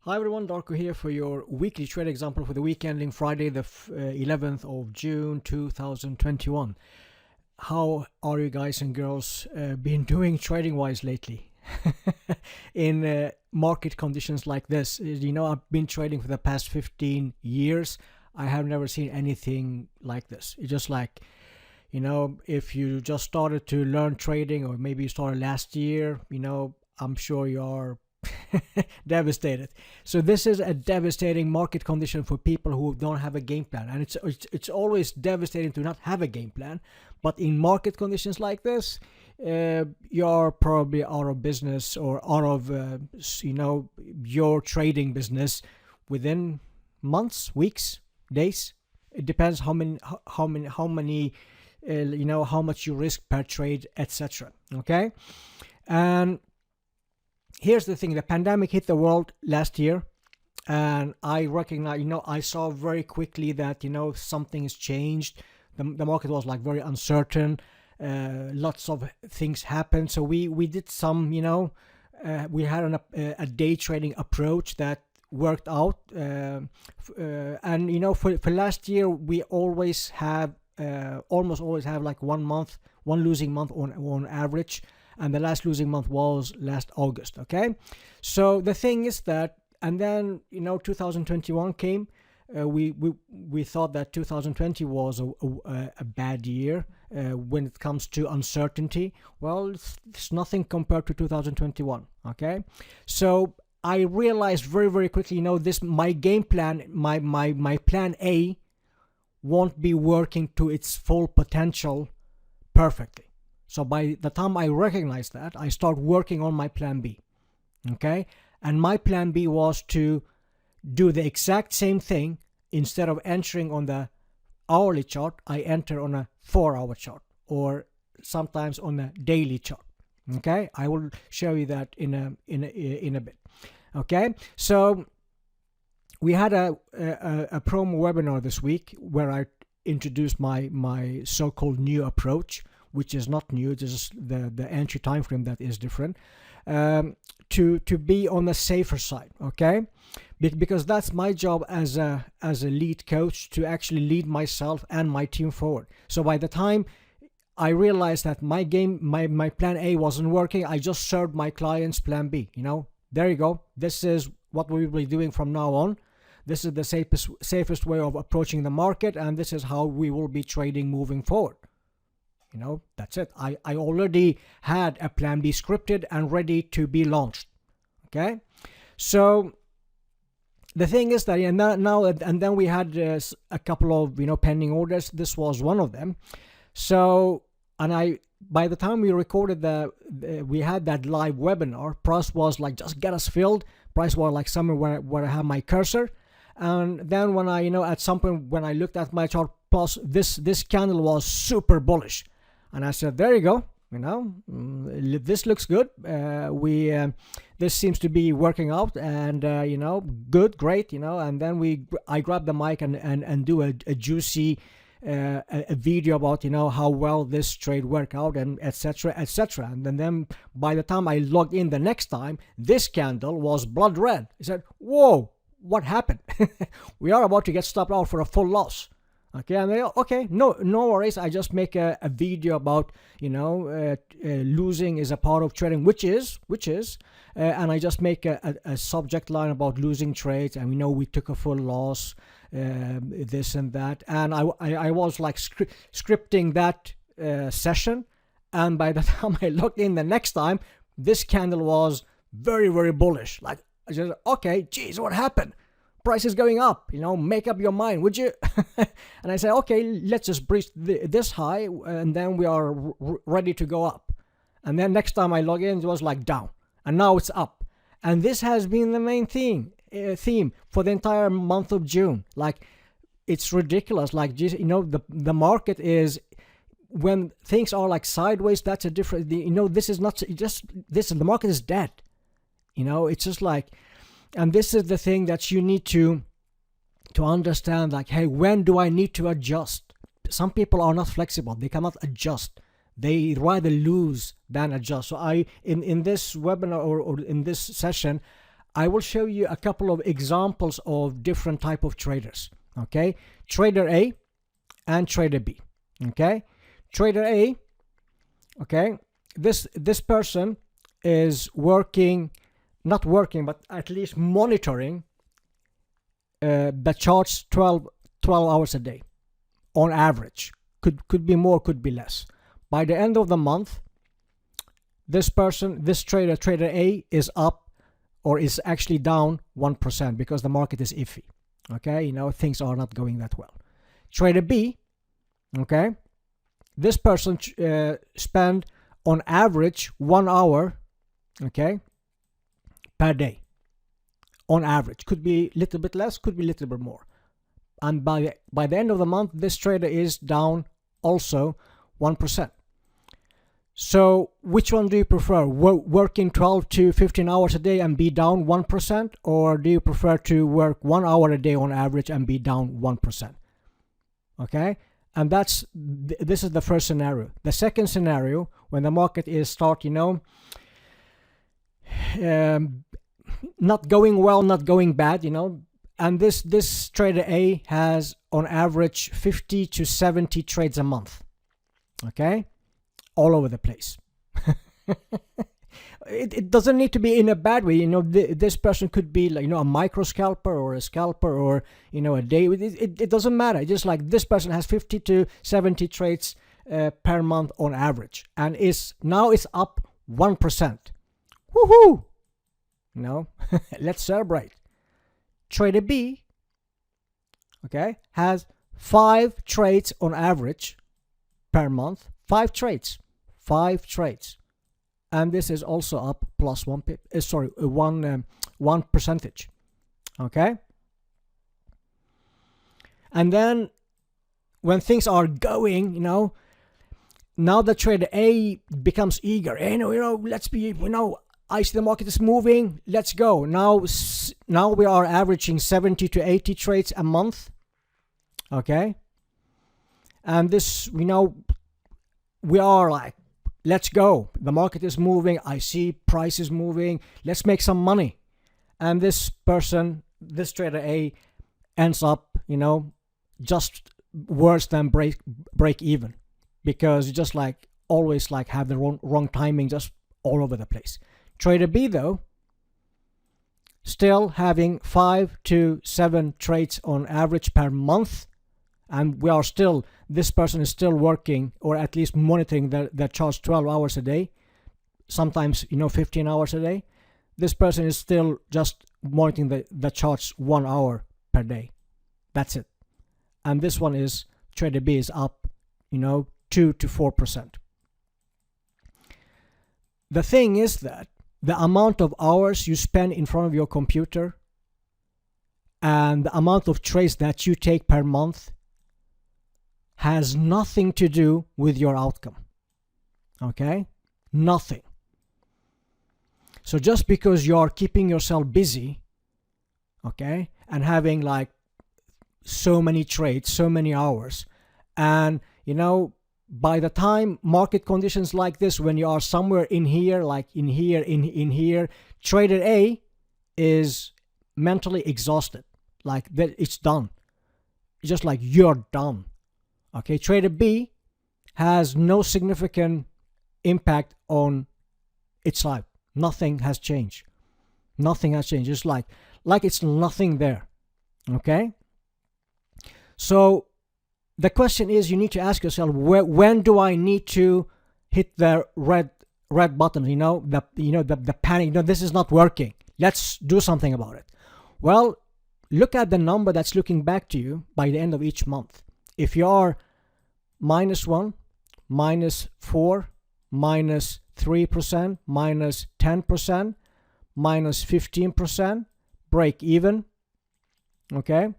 Hi everyone, Darko here for your weekly trade example for the week ending Friday the 11th of June 2021. How are you guys and girls been doing trading wise lately? In market conditions like this, I've been trading for the past 15 years. I have never seen anything like this. It's just like, if you just started to learn trading or maybe you started last year, I'm sure you're devastated. So this is a devastating market condition for people who don't have a game plan, and it's always devastating to not have a game plan. But in market conditions like this, you're probably out of business or out of your trading business within months, weeks, days. It depends how many how much you risk per trade, etc. Okay, and here's the thing: the pandemic hit the world last year, and I recognize, I saw very quickly that something has changed. The market was like very uncertain. Lots of things happened, so we did some, we had a day trading approach that worked out. And for last year, we always have almost always have like one losing month on average, and the last losing month was last August. Okay, so the thing is that, and then 2021 came. We thought that 2020 was a bad year when it comes to uncertainty. Well, it's nothing compared to 2021. Okay, so I realized very, very quickly, this my game plan, my plan A won't be working to its full potential perfectly. So by the time I recognize that, I start working on my plan B. Okay, and my plan B was to do the exact same thing. Instead of entering on the hourly chart, I enter on a 4-hour chart, or sometimes on a daily chart. Okay, I will show you that in a bit. Okay, so we had a promo webinar this week where I introduced my so-called new approach, which is not new, it's just the entry time frame that is different, to be on the safer side. Okay, because that's my job as a lead coach, to actually lead myself and my team forward. So by the time I realized that my plan A wasn't working, I just served my clients plan B. There you go, this is what we will be doing from now on. This is the safest way of approaching the market, and this is how we will be trading moving forward. That's it. I already had a plan B scripted and ready to be launched. Okay, so the thing is that now and then we had a couple of pending orders. This was one of them. So, and by the time we recorded we had that live webinar, price was like, just get us filled. Price was like somewhere where I have my cursor. And then when I at some point when I looked at my chart, plus this candle was super bullish. And I said, there you go, this looks good. This seems to be working out, and good, great, and then I grabbed the mic and do a juicy a video about how well this trade worked out, and etc. And then by the time I logged in the next time, this candle was blood red. I said, whoa, what happened? We are about to get stopped out for a full loss. Okay, and okay, no worries. I just make a video about losing is a part of trading, which is, and I just make a subject line about losing trades, and we took a full loss, this and that, and I was like scripting that session, and by the time I looked in the next time, this candle was very, very bullish. Like, I just, okay, geez, what happened? Price is going up, make up your mind, would you? And I said, okay, let's just breach this high, and then we are ready to go up. And then next time I log in, it was like down, and now it's up. And this has been the main theme for the entire month of June. Like, it's ridiculous. Like, the market is, when things are like sideways, that's a different. This is not just this. The market is dead. It's just like. And this is the thing that you need to understand, like, hey, when do I need to adjust? Some people are not flexible. They cannot adjust. They rather lose than adjust. So in this webinar or in this session, I will show you a couple of examples of different type of traders. Okay, trader A and trader B. Okay, trader A, okay, this person is working, not working, but at least monitoring the charts 12 hours a day on average. Could be more, could be less. By the end of the month, this person, this trader, trader A, is up or is actually down 1% because the market is iffy. Okay, you know, things are not going that well. Trader B, okay, this person spend on average 1 hour, okay, per day. On average, could be a little bit less, could be a little bit more. And by the end of the month, this trader is down also 1%. So which one do you prefer? Working 12 to 15 hours a day and be down 1%? Or do you prefer to work 1 hour a day on average and be down 1%? Okay, and this is the first scenario. The second scenario, when the market is start, you know, not going well, not going bad, you know, and this trader A has on average 50 to 70 trades a month. Okay, all over the place. It doesn't need to be in a bad way, you know. This person could be like, you know, a micro scalper or a scalper, or, you know, a day. It doesn't matter. It's just like this person has 50 to 70 trades per month on average, and now it's up 1%. Woohoo! No, let's celebrate. Trader B, okay, has 5 trades on average per month. 5 trades, and this is also up plus 1 pip. Sorry, 1 percentage. Okay, and then when things are going, you know, now the trader A becomes eager. Hey, you know, let's be, you know, I see the market is moving. Let's go. Now we are averaging 70 to 80 trades a month. Okay. And this, you know, we are like, let's go. The market is moving. I see prices moving. Let's make some money. And this person, this trader A, ends up, you know, just worse than break even, because you just like always like have the wrong timing, just all over the place. Trader B, though, still having 5 to 7 trades on average per month, and this person is still working, or at least monitoring the charts 12 hours a day, sometimes, you know, 15 hours a day. This person is still just monitoring the charts 1 hour per day. That's it. And this one is, trader B is up, you know, 2 to 4%. The thing is that the amount of hours you spend in front of your computer and the amount of trades that you take per month has nothing to do with your outcome. Okay? Nothing. So just because you are keeping yourself busy, okay, and having like so many trades, so many hours, and, you know, by the time market conditions like this, when you are somewhere in here, like in here, in here, trader A is mentally exhausted. Like that, it's done. It's just like you're done. Okay, trader B has no significant impact on its life. Nothing has changed. Nothing has changed. It's like it's nothing there. Okay. So the question is, you need to ask yourself, when do I need to hit the red button? You know, the panic. You know, this is not working. Let's do something about it. Well, look at the number that's looking back to you by the end of each month. If you are -1, -4, -3%, -10%, -15%, break even. Okay,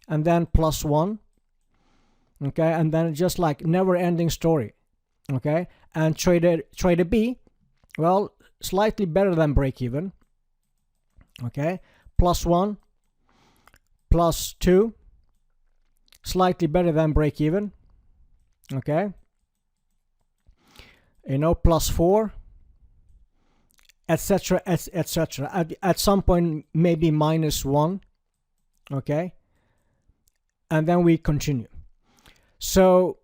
and then +1. Okay, and then just like never ending story. Okay, and trader B, well, slightly better than break even. Okay, +1, +2, slightly better than break even. Okay, you know, +4, etc., etc. At some point, maybe -1, okay, and then we continue. So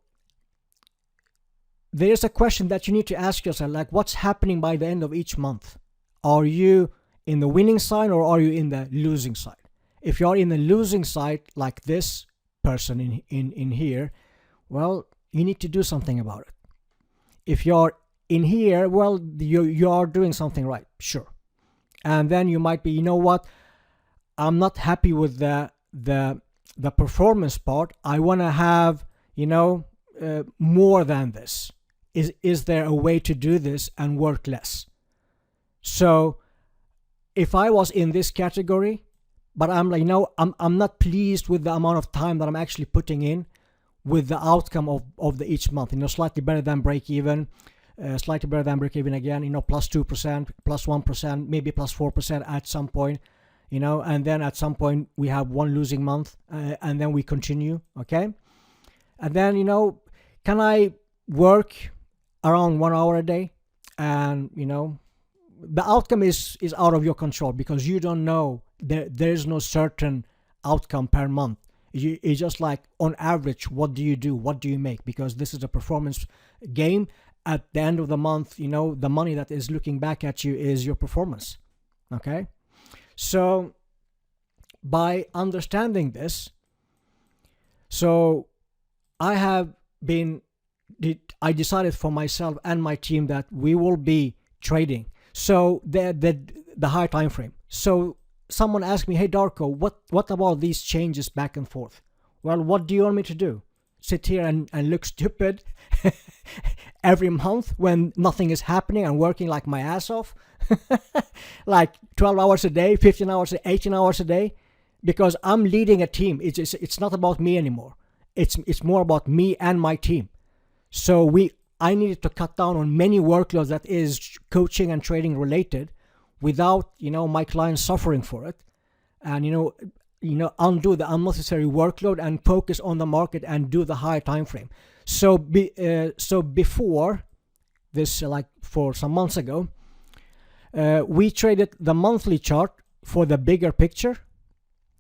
there's a question that you need to ask yourself, like, what's happening by the end of each month? Are you in the winning side or are you in the losing side? If you're in the losing side, like this person in here, well, you need to do something about it. If you're in here, well, you are doing something right, sure. And then you might be, you know what, I'm not happy with the performance part. I want to have, more than this. Is there a way to do this and work less? So if I was in this category, but I'm like, I'm not pleased with the amount of time that I'm actually putting in with the outcome of the each month, slightly better than break even, slightly better than break even again, +2%, +1%, maybe +4% at some point, and then at some point we have one losing month, and then we continue, okay? And then, can I work around 1 hour a day? And, the outcome is out of your control because you don't know. There's no certain outcome per month. It's just like, on average, what do you do? What do you make? Because this is a performance game. At the end of the month, the money that is looking back at you is your performance. Okay? So by understanding this, so I decided for myself and my team that we will be trading. So the higher time frame. So someone asked me, hey Darko, what about these changes back and forth? Well, what do you want me to do? Sit here and look stupid every month when nothing is happening and working like my ass off? Like 12 hours a day, 15 hours, 18 hours a day? Because I'm leading a team. It's not about me anymore. It's more about me and my team. So I needed to cut down on many workloads that is coaching and trading related, without my clients suffering for it, and undo the unnecessary workload and focus on the market and do the higher time frame. So before this, like for some months ago, we traded the monthly chart for the bigger picture,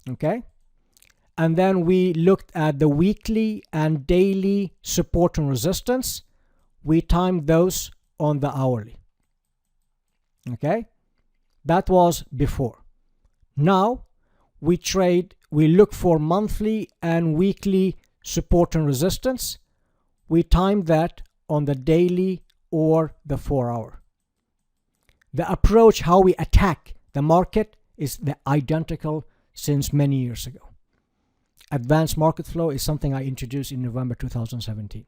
okay, and then we looked at the weekly and daily support and resistance. We timed those on the hourly. Okay, that was before. Now we look for monthly and weekly support and resistance. We time that on the daily or the 4-hour. The approach, how we attack the market, is the identical since many years ago. Advanced market flow is something I introduced in November 2017.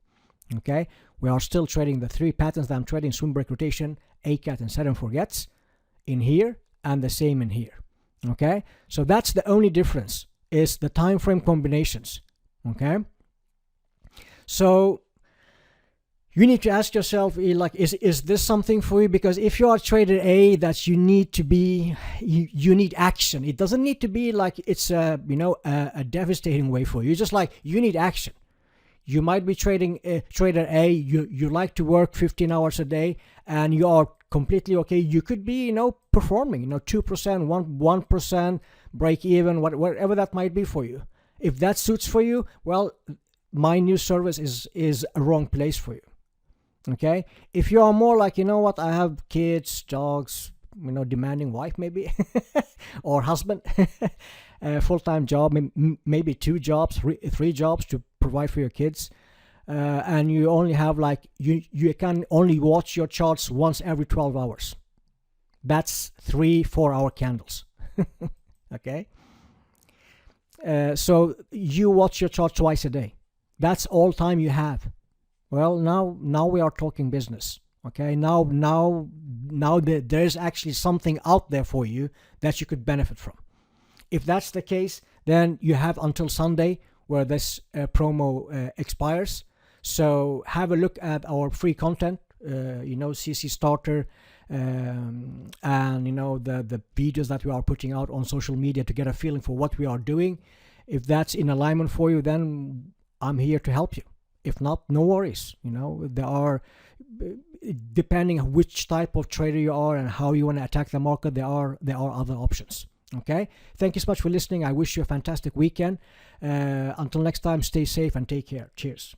Okay, we are still trading the 3 patterns that I'm trading: swing, break, rotation, ACAT, and set and forgets in here, and the same in here. Okay, so that's the only difference, is the time frame combinations. Okay, so you need to ask yourself, like, is this something for you? Because if you are trader A, that you need to be, you need action. It doesn't need to be like it's a devastating way for you. It's just like you need action. You might be trading trader A. You like to work 15 hours a day, and you are completely okay. You could be performing 2%, 1% break even, whatever that might be for you. If that suits for you, well, my new service is a wrong place for you. Okay, if you are more like, what, I have kids, dogs, demanding wife maybe or husband, full-time job, maybe 2 jobs, 3 jobs to provide for your kids, and you only have like you can only watch your charts once every 12 hours. That's 3-4 hour candles. Okay, so you watch your chart twice a day. That's all time you have. Well, now we are talking business. Okay, now there's actually something out there for you that you could benefit from. If that's the case, then you have until Sunday where this promo expires. So have a look at our free content, CC Starter, and the videos that we are putting out on social media to get a feeling for what we are doing. If that's in alignment for you, then I'm here to help you. If not, no worries. depending on which type of trader you are and how you want to attack the market, there are other options. Okay, thank you so much for listening. I wish you a fantastic weekend. Until next time, stay safe and take care. Cheers.